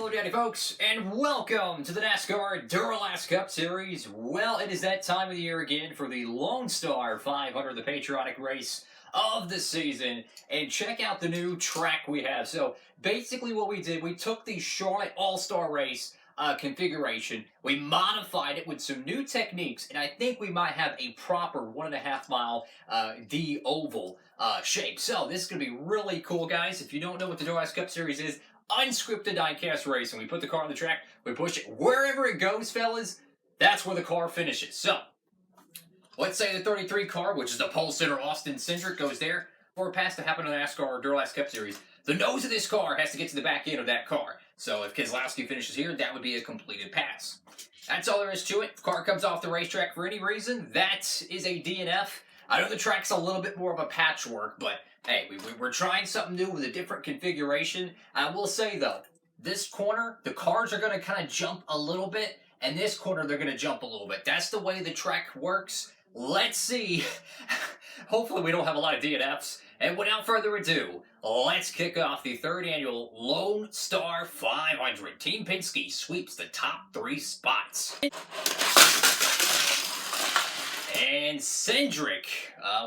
Hello, Daddy folks, and welcome to the NASCAR Duralast Cup Series. Well, it is that time of the year again for the Lonestar 500, the patriotic race of the season. And check out the new track we have. So, basically what we did, we took the Charlotte All-Star Race configuration, we modified it with some new techniques, and I think we might have a proper 1.5 mile D oval shape. So, this is going to be really cool, guys. If you don't know what the Duralast Cup Series is, unscripted diecast racing. We put the car on the track, we push it wherever it goes, fellas. That's where the car finishes. So, let's say the 33 car, which is the pole sitter Austin Cindric, goes there. For a pass to happen on the NASCAR or Duralast Cup Series, the nose of this car has to get to the back end of that car. So if Keselowski finishes here, that would be a completed pass. That's all there is to it. If the car comes off the racetrack for any reason, that is a DNF. I know the track's a little bit more of a patchwork, but hey, we're trying something new with a different configuration. I will say, though, this corner, the cars are going to kind of jump a little bit, and this corner, they're going to jump a little bit. That's the way the track works. Let's see. Hopefully, we don't have a lot of DNFs. And without further ado, let's kick off the third annual Lone Star 500. Team Penske sweeps the top 3 spots. And Cindric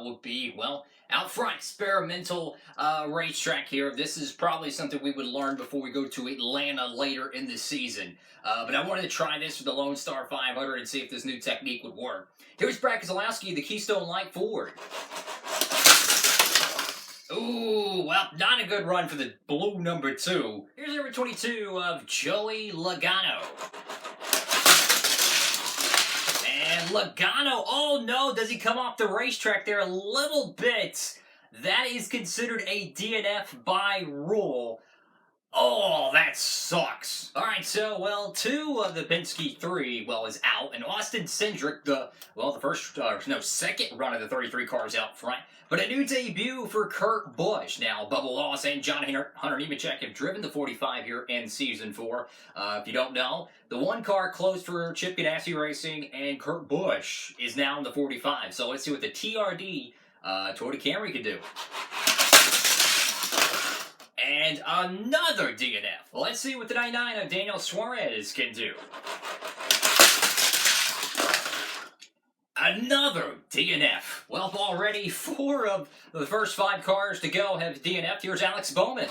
will be, well, out front. Experimental racetrack here. This is probably something we would learn before we go to Atlanta later in the season. But I wanted to try this for the Lone Star 500 and see if this new technique would work. Here's Brad Keselowski, the Keystone Light Ford. Ooh, well, not a good run for the blue number 2. Here's number 22 of Joey Logano. And Logano, oh no, does he come off the racetrack there a little bit? That is considered a DNF by rule. Oh, that sucks. Alright, so, well, 2 of the Penske 3, well, is out. And Austin Cindric, second run of the 33 cars out front. But a new debut for Kurt Busch. Now, Bubba Wallace and John Hunter Nemechek have driven the 45 here in Season 4. If you don't know, the one car closed for Chip Ganassi Racing, and Kurt Busch is now in the 45. So let's see what the TRD Toyota Camry can do. And another DNF. Let's see what the 99 of Daniel Suarez can do. Another DNF. Well, already 4 of the first 5 cars to go have DNF'd. Here's Alex Bowman.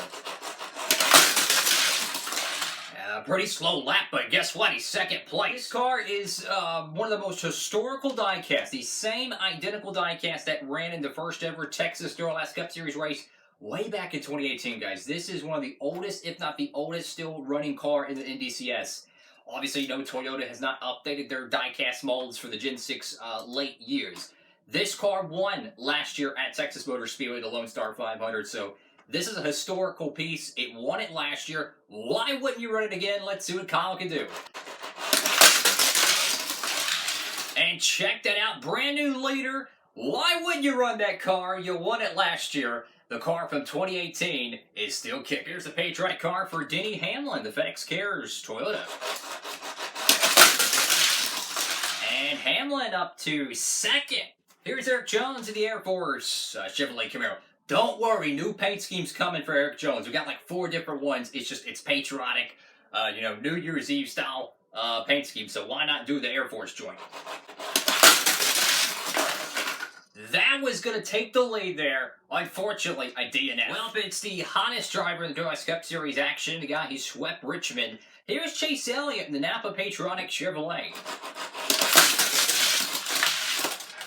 Pretty slow lap, but guess what? He's second place. This car is one of the most historical diecasts. The same identical diecast that ran in the first ever Texas Duralast Cup Series race way back in 2018, guys. This is one of the oldest, if not the oldest, still running car in the NDCS. Obviously, you know, Toyota has not updated their diecast molds for the Gen 6 late years. This car won last year at Texas Motor Speedway, the Lone Star 500, so this is a historical piece. It won it last year. Why wouldn't you run it again? Let's see what Kyle can do. And check that out. Brand new leader. Why wouldn't you run that car? You won it last year. The car from 2018 is still kicking. Here's the patriotic car for Denny Hamlin, the FedEx Cares Toyota. And Hamlin up to second. Here's Eric Jones in the Air Force Chevrolet Camaro. Don't worry, new paint scheme's coming for Eric Jones. We got like 4 different ones. It's patriotic, New Year's Eve style paint scheme. So why not do the Air Force joint? That was going to take the lead there. Unfortunately, a DNF. Well, it's the hottest driver in the Duralast Cup Series action. The guy who swept Richmond. Here's Chase Elliott in the Napa Patriotic Chevrolet.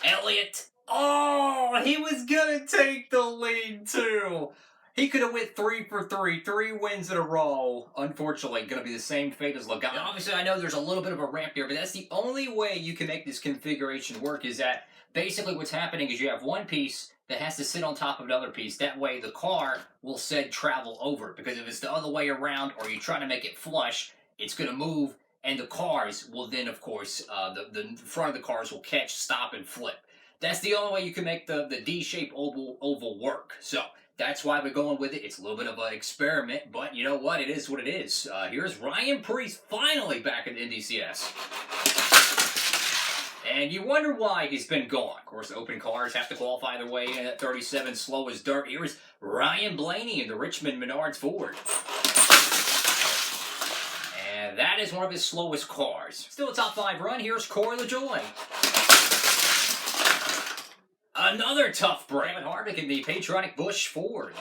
Elliott. Oh, he was going to take the lead, too. He could have went 3 for 3. 3 wins in a row. Unfortunately, going to be the same fate as Logano. Now, obviously, I know there's a little bit of a ramp here, but that's the only way you can make this configuration work is that basically what's happening is you have one piece that has to sit on top of another piece. That way the car will said travel over. Because if it's the other way around or you try to make it flush, it's going to move. And the cars will then, of course, the front of the cars will catch, stop, and flip. That's the only way you can make the D-shaped oval work. So that's why we're going with it. It's a little bit of an experiment, but you know what? It is what it is. Here's Ryan Preece finally back in the NDCS. And you wonder why he's been gone. Of course, open cars have to qualify their way in at 37, slow as dirt. Here's Ryan Blaney in the Richmond Menards Ford. that is one of his slowest cars. Still a top 5 run. Here's Corey LaJoy. Another tough break. Kevin Harvick in the patriotic Busch Ford.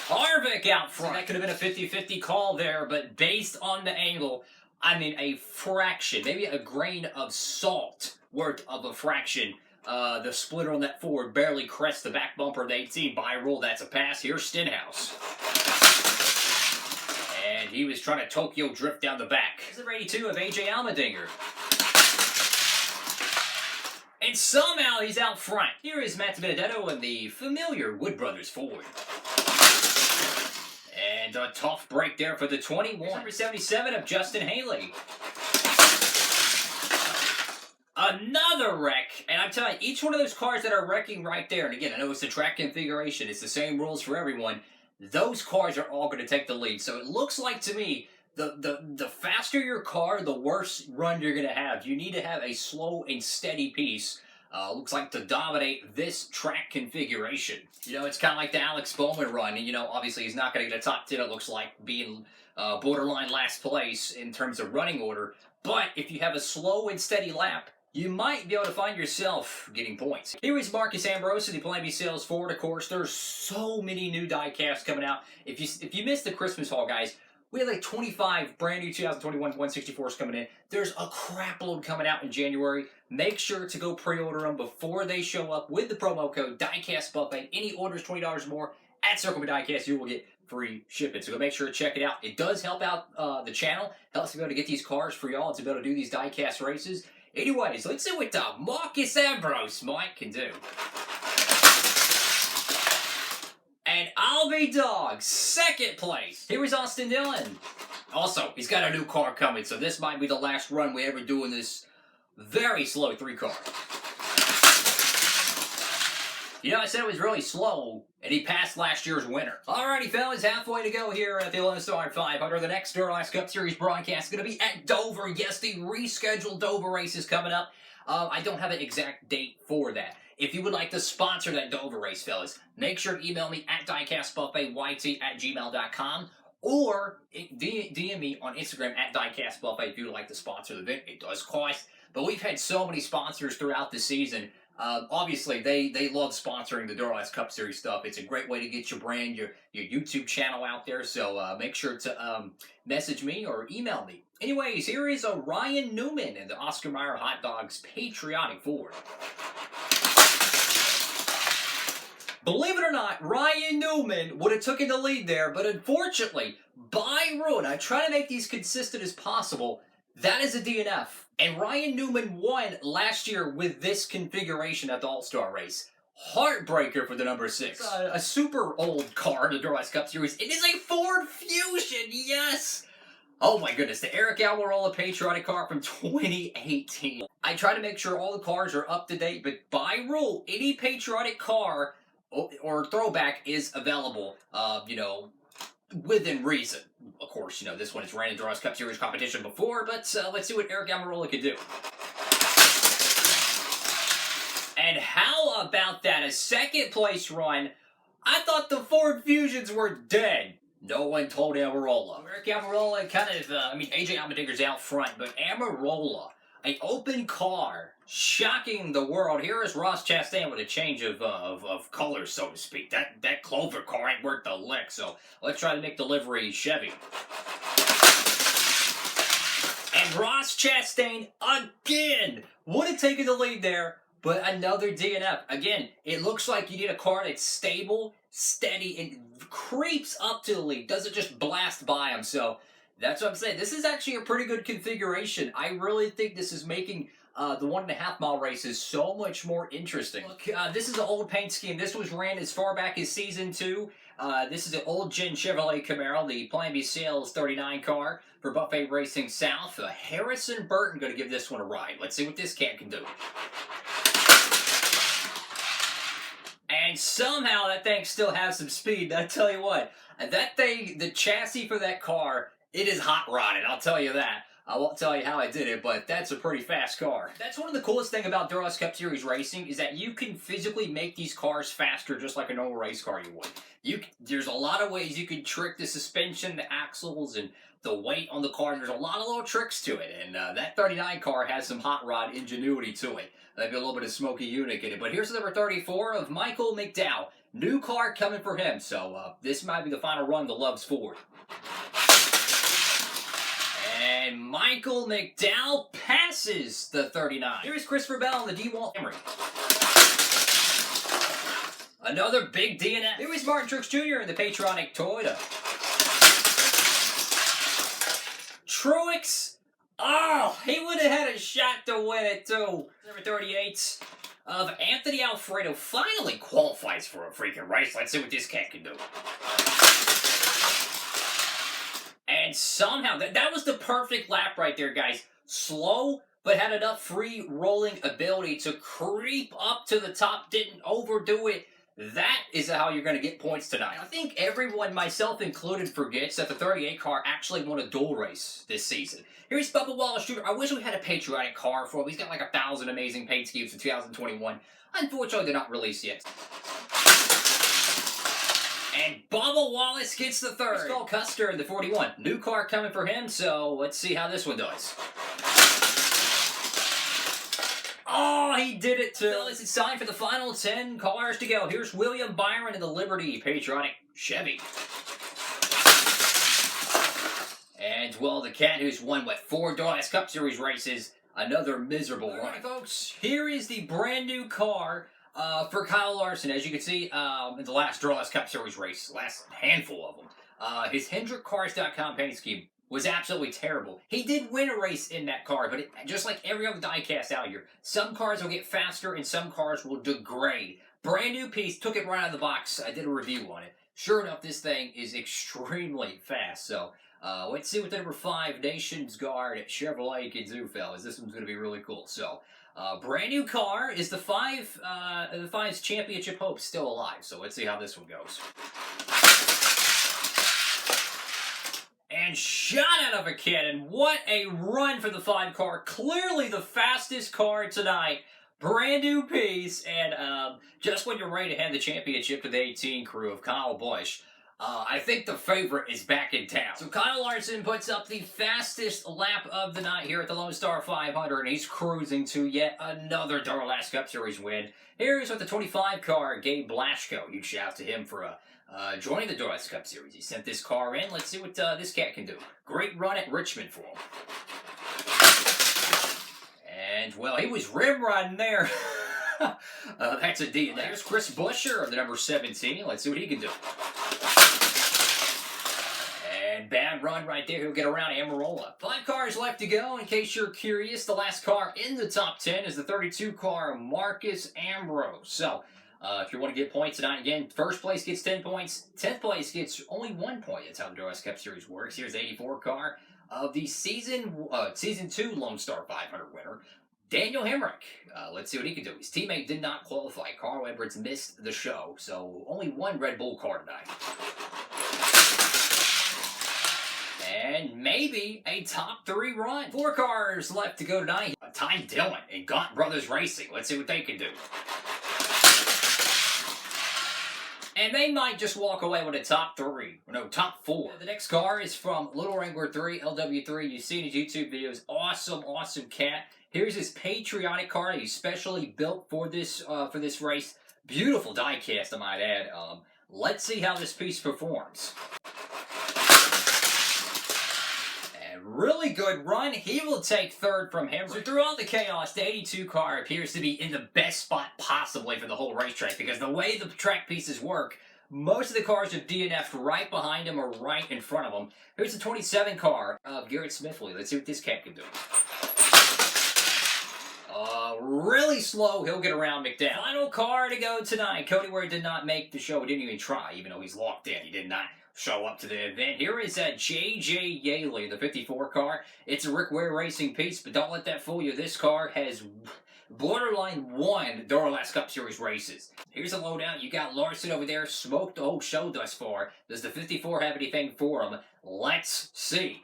Harvick out front. So that could have been a 50-50 call there, but based on the angle, I mean a fraction, maybe a grain of salt worth of a fraction. The splitter on that Ford barely crests the back bumper of the 18. By rule, that's a pass. Here's Stenhouse. And he was trying to Tokyo drift down the back. This is the 82 of AJ Allmendinger. And somehow he's out front. Here is Matt Benedetto in the familiar Wood Brothers Ford. And a tough break there for the 21. Number 77 of Justin Haley. Another wreck. And I'm telling you, each one of those cars that are wrecking right there, and again, I know it's the track configuration, it's the same rules for everyone, those cars are all going to take the lead. So it looks like to me, the faster your car, the worse run you're going to have. You need to have a slow and steady piece, looks like, to dominate this track configuration. You know, it's kind of like the Alex Bowman run. And, you know, obviously he's not going to get a top 10, it looks like, being borderline last place in terms of running order. But if you have a slow and steady lap, you might be able to find yourself getting points. Here is Marcus Ambrose of the Plan B Sales Ford. Of course, there's so many new diecasts coming out. If you missed the Christmas haul, guys, we had like 25 brand new 2021 164s coming in. There's a crap load coming out in January. Make sure to go pre-order them before they show up with the promo code DIECASTbuffet. Any orders $20 or more at Circle B Diecast, you will get free shipping. So go make sure to check it out. It does help out the channel. Helps me be able to get these cars for y'all to be able to do these diecast races. Anyways, let's see what Marcus Ambrose Mike can do. And I'll be dog, second place. Here is Austin Dillon. Also, he's got a new car coming, so this might be the last run we ever do in this very slow 3-car. You know, I said it was really slow, and he passed last year's winner. Alrighty, fellas, halfway to go here at the Lonestar 500. The next Duralast Cup Series broadcast is going to be at Dover. Yes, the rescheduled Dover race is coming up. I don't have an exact date for that. If you would like to sponsor that Dover race, fellas, make sure to email me at diecastbuffetyt@gmail.com or DM me on Instagram at diecastbuffet if you would like to sponsor the event. It does cost, but we've had so many sponsors throughout the season. Obviously, they love sponsoring the Duralast Cup Series stuff. It's a great way to get your brand, your YouTube channel out there. So make sure to message me or email me. Anyways, here is a Ryan Newman in the Oscar Mayer Hot Dogs Patriotic Ford. Believe it or not, Ryan Newman would have taken the lead there, but unfortunately, by rule, I try to make these consistent as possible, that is a DNF. And Ryan Newman won last year with this configuration at the All-Star race. Heartbreaker for the number 6. It's a super old car in the Duralast Cup Series. It is a Ford Fusion, yes! Oh my goodness, the Eric Almirola patriotic car from 2018. I try to make sure all the cars are up to date, but by rule, any patriotic car or throwback is available, you know, within reason. Of course, you know, this one has ran in Duralast Cup Series competition before, but let's see what Eric Almirola can do. And how about that? A second place run. I thought the Ford Fusions were dead. No one told Almirola. Eric Almirola kind of, I mean, AJ Allmendinger's out front, but Almirola, an open car, shocking the world. Here is Ross Chastain with a change of colors, so to speak. That Clover car ain't worth the lick, so let's try to make delivery Chevy. And Ross Chastain again would have taken the lead there, but another DNF. Again, it looks like you need a car that's stable, steady, and creeps up to the lead. Doesn't just blast by him, so that's what I'm saying. This is actually a pretty good configuration. I really think this is making the 1.5 mile races so much more interesting. Look, this is an old paint scheme. This was ran as far back as Season 2. This is an old gen Chevrolet Camaro, the Plan B Sales 39 car for Buffet Racing South. Harrison Burton going to give this one a ride. Let's see what this cat can do. And somehow that thing still has some speed. I tell you what, that thing, the chassis for that car, it is hot rodded, I'll tell you that. I won't tell you how I did it, but that's a pretty fast car. That's one of the coolest things about Duralast Cup Series racing is that you can physically make these cars faster just like a normal race car you would. There's a lot of ways you can trick the suspension, the axles, and the weight on the car. There's a lot of little tricks to it, and that 39 car has some hot rod ingenuity to it. Maybe a little bit of Smokey Unic in it. But here's the number 34 of Michael McDowell. New car coming for him, so this might be the final run the Love's Ford. And Michael McDowell passes the 39. Here's Christopher Bell on the D-Walt Camry. Another big DNF. Here is Martin Truex Jr. in the patriotic Toyota. Truex, oh, he would have had a shot to win it too. Number 38 of Anthony Alfredo finally qualifies for a freaking race. Let's see what this cat can do. And somehow, that was the perfect lap right there, guys. Slow, but had enough free rolling ability to creep up to the top, didn't overdo it. That is how you're going to get points tonight. I think everyone, myself included, forgets that the 38 car actually won a dual race this season. Here's Bubba Wallace Jr. I wish we had a patriotic car for him. He's got like 1,000 amazing paint schemes in 2021. Unfortunately, they're not released yet. And Bubba Wallace gets the third. Here's Cole Custer in the 41. New car coming for him, so let's see how this one does. Oh, he did it too. Fellas, it's time for the final 10 cars to go. Here's William Byron in the Liberty Patriotic Chevy. And, well, the cat who's won, 4 Duralast Cup Series races, another miserable run. All right, folks, here is the brand new car for Kyle Larson. As you can see, in the last Duralast Cup Series race, last handful of them, his HendrickCars.com paint scheme was absolutely terrible. He did win a race in that car, but just like every other diecast out here, some cars will get faster and some cars will degrade. Brand new piece, took it right out of the box. I did a review on it. Sure enough, this thing is extremely fast. So let's see what the number 5 Nations Guard at Chevrolet can do, fellas. This one's going to be really cool. So brand new car. Is the 5's championship hope still alive? So let's see how this one goes. And shot out of a cannon. What a run for the 5 car. Clearly the fastest car tonight. Brand new piece. And just when you're ready to hand the championship to the 18 crew of Kyle Busch, I think the favorite is back in town. So Kyle Larson puts up the fastest lap of the night here at the Lonestar 500. And he's cruising to yet another Duralast Cup Series win. Here's with the 25 car, Gabe Blasco. Huge shout out to him for joining the Duralast Cup Series. He sent this car in. Let's see what this cat can do. Great run at Richmond for him. And, well, he was rim riding there. That's a D. There's Chris Buescher of the number 17. Let's see what he can do. And bad run right there. He'll get around Amarola. 5 cars left to go. In case you're curious, the last car in the top 10 is the 32 car, Marcus Ambrose. So, if you want to get points tonight, again, first place gets 10 points. 10th place gets only 1 point. That's how the Duralast Cup Series works. Here's the 84 car of the Season 2 Lonestar 500 winner, Daniel Hemrick. Let's see what he can do. His teammate did not qualify. Carl Edwards missed the show, so only 1 Red Bull car tonight. And maybe a top 3 run. 4 cars left to go tonight. Ty Dillon and Gaunt Brothers Racing. Let's see what they can do. And they might just walk away with a top 3. No, top 4. The next car is from Little Wrangler 3, LW3. You've seen his YouTube videos. Awesome, awesome cat. Here's his patriotic car that he specially built for this race. Beautiful diecast, I might add. Let's see how this piece performs. And really good run. He will take 3rd from him. So through all the chaos, the 82 car appears to be in the best spot possibly for the whole racetrack, because the way the track pieces work, most of the cars are DNF'd right behind him or right in front of him. Here's the 27 car of Garrett Smithley. Let's see what this cat can do. Really slow. He'll get around McDowell. Final car to go tonight. Cody Ware did not make the show. He didn't even try, even though he's locked in. He did not show up to the event. Here is J.J. Yaley, the 54 car. It's a Rick Ware racing piece, but don't let that fool you. This car has borderline won Duralast Cup Series races. Here's a loadout. You got Larson over there, smoked the whole show thus far. Does the 54 have anything for him? Let's see.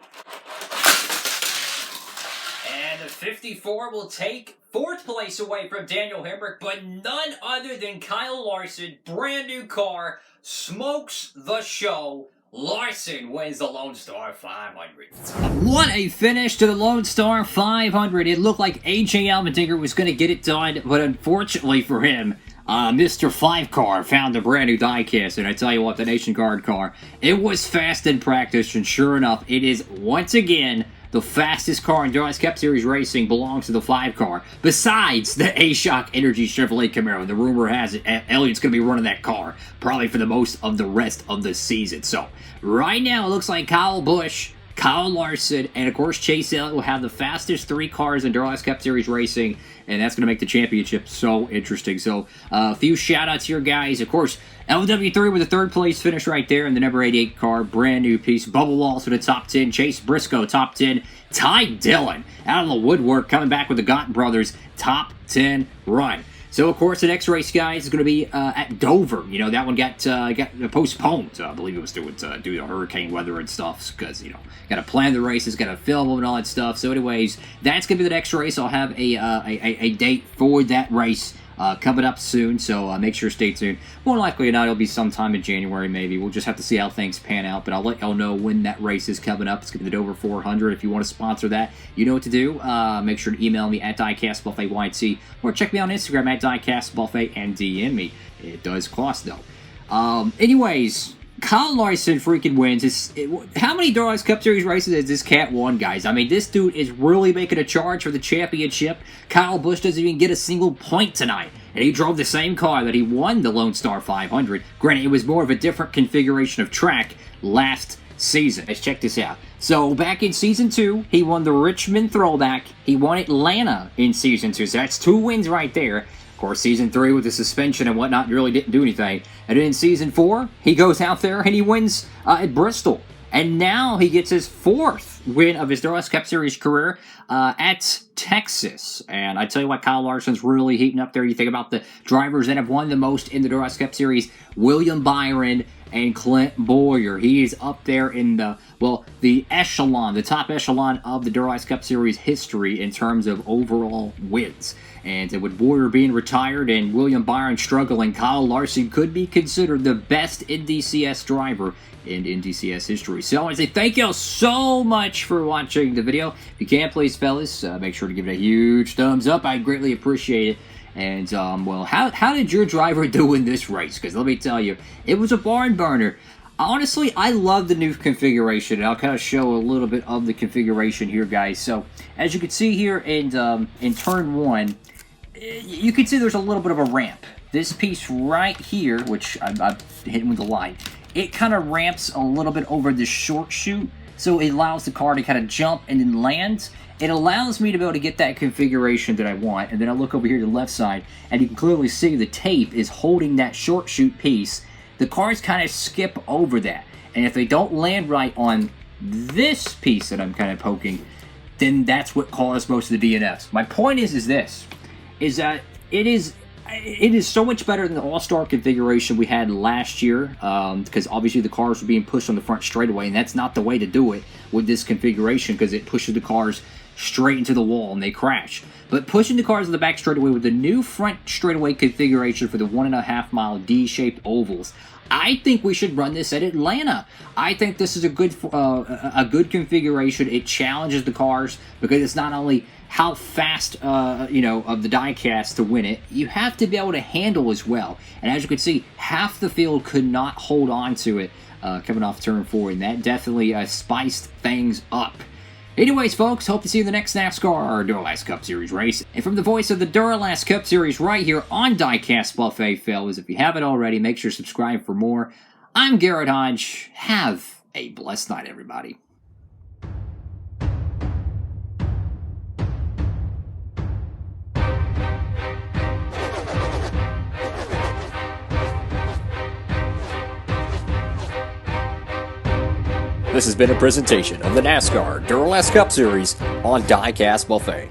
And the 54 will take 4th place away from Daniel Hemrick, but none other than Kyle Larson. Brand new car, smokes the show. Larson wins the Lone Star 500. What a finish to the Lone Star 500. It looked like AJ Allmendinger was going to get it done, but unfortunately for him, Mr. 5 Car found a brand new diecast, and I tell you what, the Nation Guard car, it was fast in practice, and sure enough, it is once again the fastest car in Duralast Cup Series racing belongs to the 5 Car, besides the A-Shock Energy Chevrolet Camaro. The rumor has it Elliott's going to be running that car probably for the most of the rest of the season. So, right now, it looks like Kyle Busch, Kyle Larson, and of course Chase Elliott will have the fastest 3 cars in Duralast Cup Series racing, and that's going to make the championship so interesting. So, a few shout-outs here, guys. Of course, LW3 with a 3rd place finish right there in the number 88 car. Brand new piece. Bubba Wallace with a top 10. Chase Briscoe, top 10. Ty Dillon out of the woodwork, coming back with the Gott brothers, top 10 run. So, of course, the next race, guys, is going to be at Dover. You know, that one got postponed. I believe it was due to hurricane weather and stuff, because, you know, got to plan the races, got to film them and all that stuff. So, anyways, that's going to be the next race. I'll have a date for that race coming up soon, so make sure to stay tuned. More likely than not, it'll be sometime in January, maybe. We'll just have to see how things pan out, but I'll let y'all know when that race is coming up. It's going to be the Dover 400. If you want to sponsor that, you know what to do. Make sure to email me at DiecastBuffetYT, or check me on Instagram at DiecastBuffet and DM me. It does cost, though. Anyways, Kyle Larson freaking wins. How many Duralast Cup Series races has this cat won, guys? I mean, this dude is really making a charge for the championship. Kyle Busch doesn't even get a single point tonight, and he drove the same car that he won the Lone Star 500. Granted, it was more of a different configuration of track last season. Let's check this out. So, back in Season 2, he won the Richmond Throwback. He won Atlanta in Season 2, so that's 2 wins right there. Of course, Season 3 with the suspension and whatnot really didn't do anything. And then in Season 4, he goes out there and he wins at Bristol. And now he gets his 4th win of his Duralast Cup Series career at Texas. And I tell you what, Kyle Larson's really heating up there. You think about the drivers that have won the most in the Duralast Cup Series, William Byron and Clint Bowyer. He is up there in the echelon, the top echelon of the Duralast Cup Series history in terms of overall wins. And with Bowyer being retired and William Byron struggling, Kyle Larson could be considered the best NDCS driver in NDCS history. So I want to say thank y'all so much for watching the video. If you can, please, fellas, make sure to give it a huge thumbs up. I'd greatly appreciate it. And, well, how did your driver do in this race? Because let me tell you, it was a barn burner. Honestly, I love the new configuration, and I'll kind of show a little bit of the configuration here, guys. So, as you can see here in Turn 1, you can see there's a little bit of a ramp. This piece right here, which I'm hitting with the light, it kind of ramps a little bit over the short chute, so it allows the car to kind of jump and then land. It allows me to be able to get that configuration that I want, and then I look over here to the left side, and you can clearly see the tape is holding that short chute piece. The cars kind of skip over that, and if they don't land right on this piece that I'm kind of poking, then that's what caused most of the DNFs. My point is that it is so much better than the All-Star configuration we had last year, because obviously the cars were being pushed on the front straightaway, and that's not the way to do it with this configuration, because it pushes the cars straight into the wall and they crash. But pushing the cars in the back straightaway with the new front straightaway configuration for the 1.5 mile D-shaped ovals, I think we should run this at Atlanta. I think this is a good configuration. It challenges the cars because it's not only how fast, of the diecast to win it, you have to be able to handle as well. And as you can see, half the field could not hold on to it coming off Turn 4, and that definitely spiced things up. Anyways, folks, hope to see you in the next NASCAR Duralast Cup Series race. And from the voice of the Duralast Cup Series right here on Diecastbuffet, fellas, if you haven't already, make sure to subscribe for more. I'm Garrett Hodge. Have a blessed night, everybody. This has been a presentation of the NASCAR Duralast Cup Series on Diecastbuffet.